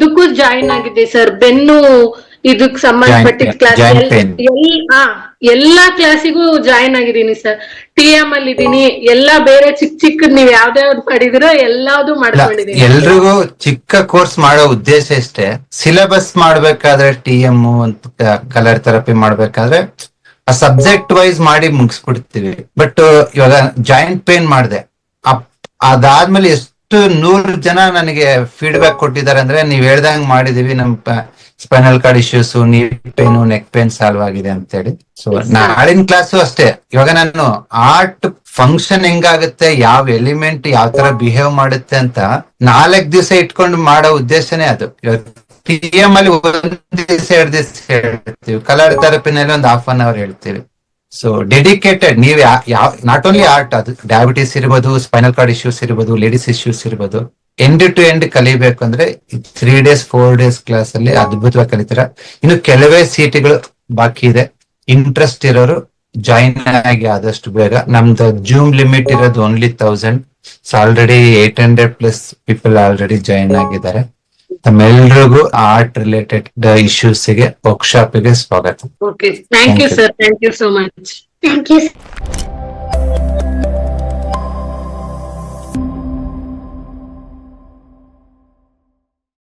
ಇದಕ್ಕೂ ಜಾಯಿನ್ ಆಗಿದೆ ಸರ್. ಬೆನ್ನು ಇದಕ್ ಸಂಬಂಧಪಟ್ಟಿದ ಕ್ಲಾಸ್ ಎಲ್ಲಾ ಕ್ಲಾಸಿಗೂ ಜಾಯಿನ್ ಆಗಿದ್ದೀನಿ ಸರ್. TM ಅಲ್ಲಿ ಇದೀನಿ. ಎಲ್ಲಾ ಬೇರೆ ಚಿಕ್ಕ ಚಿಕ್ಕ ನೀವ್ ಯಾವ್ದಾವ್ದು ಮಾಡಿದಿರೋ ಎಲ್ಲಾವ್ದು ಮಾಡ್ಕೊಂಡಿದೀನಿ. ಎಲ್ರಿಗೂ ಚಿಕ್ಕ ಕೋರ್ಸ್ ಮಾಡೋ ಉದ್ದೇಶ ಇಷ್ಟೇ. ಸಿಲೆಬಸ್ ಮಾಡ್ಬೇಕಾದ್ರೆ TM ಕಲರ್ ಥೆರಪಿ ಮಾಡ್ಬೇಕಾದ್ರೆ ಆ ಸಬ್ಜೆಕ್ಟ್ ವೈಸ್ ಮಾಡಿ ಮುಗಿಸ್ಬಿಡ್ತೀವಿ. ಬಟ್ ಇವಾಗ ಜಾಯಿಂಟ್ ಪೇನ್ ಮಾಡಿದೆ, ಅದಾದ್ಮೇಲೆ ಎಷ್ಟು 100 ಜನ ನನಗೆ ಫೀಡ್ಬ್ಯಾಕ್ ಕೊಟ್ಟಿದ್ದಾರೆ ಅಂದ್ರೆ, ನೀವ್ ಹೇಳ್ದಂಗ್ ಮಾಡಿದೀವಿ, ನಮ್ ಸ್ಪೈನಲ್ ಕಾರ್ಡ್ ಇಶ್ಯೂಸ್, ನೀ ಪೇನ್, ನೆಕ್ ಪೇನ್ ಸಾಲ್ವ್ ಆಗಿದೆ ಅಂತ ಹೇಳಿ. ಸೊ ನಾಳಿನ ಕ್ಲಾಸು ಅಷ್ಟೇ. ಇವಾಗ ನಾನು ಆರ್ಟ್ ಫಂಕ್ಷನ್ ಹೆಂಗಾಗುತ್ತೆ, ಯಾವ ಎಲಿಮೆಂಟ್ ಯಾವ ತರ ಬಿಹೇವ್ ಮಾಡುತ್ತೆ ಅಂತ 4 ದಿವಸ ಇಟ್ಕೊಂಡು ಮಾಡೋ ಉದ್ದೇಶನೇ ಅದು. TM ಅಲ್ಲಿ 1 ದಿವಸ 2 ದಿವಸ ಹೇಳ್ತೀವಿ, ಕಲರ್ ಥೆರಪಿನಲ್ಲಿ ಒಂದು ½ an hour ಹೇಳ್ತೀವಿ. So dedicated. ನೀವ್ ಯಾವ ನಾಟ್ ಓನ್ಲಿ ಆರ್ಟ್, ಅದು ಡಯಾಬಿಟಿಸ್ ಇರ್ಬೋದು, ಸ್ಪೈನಲ್ ಕಾರ್ಡ್ ಇಶ್ಯೂಸ್ ಇರ್ಬೋದು, ಲೇಡೀಸ್ ಇಶ್ಯೂಸ್ ಇರ್ಬೋದು, ಎಂಡ್ ಟು ಎಂಡ್ ಕಲಿಬೇಕು ಅಂದ್ರೆ 3 days 4 days ಕ್ಲಾಸ್ ಅಲ್ಲಿ ಅದ್ಭುತವಾಗಿ ಕಲಿತೀರಾ. ಇನ್ನು ಕೆಲವೇ ಸೀಟ್ಗಳು ಬಾಕಿ ಇದೆ. ಇಂಟ್ರೆಸ್ಟ್ ಇರೋರು ಜಾಯಿನ್ ಆಗಿ ಆದಷ್ಟು ಬೇಗ. ನಮ್ದು ಜೂಮ್ ಲಿಮಿಟ್ ಇರೋದು only 1000. Already 800+ people already join ಆಗಿದ್ದಾರೆ. ತಮ್ಮೆಲ್ರಿಗೂ ಆರ್ಟ್ ರಿಲೇಟೆಡ್ ಇಶ್ಯೂಸ್ ಗೆ ವರ್ಕ್ಶಾಪ್ ಗೆ ಸ್ವಾಗತ. Okay, thank you sir. Thank you so much. Thank you.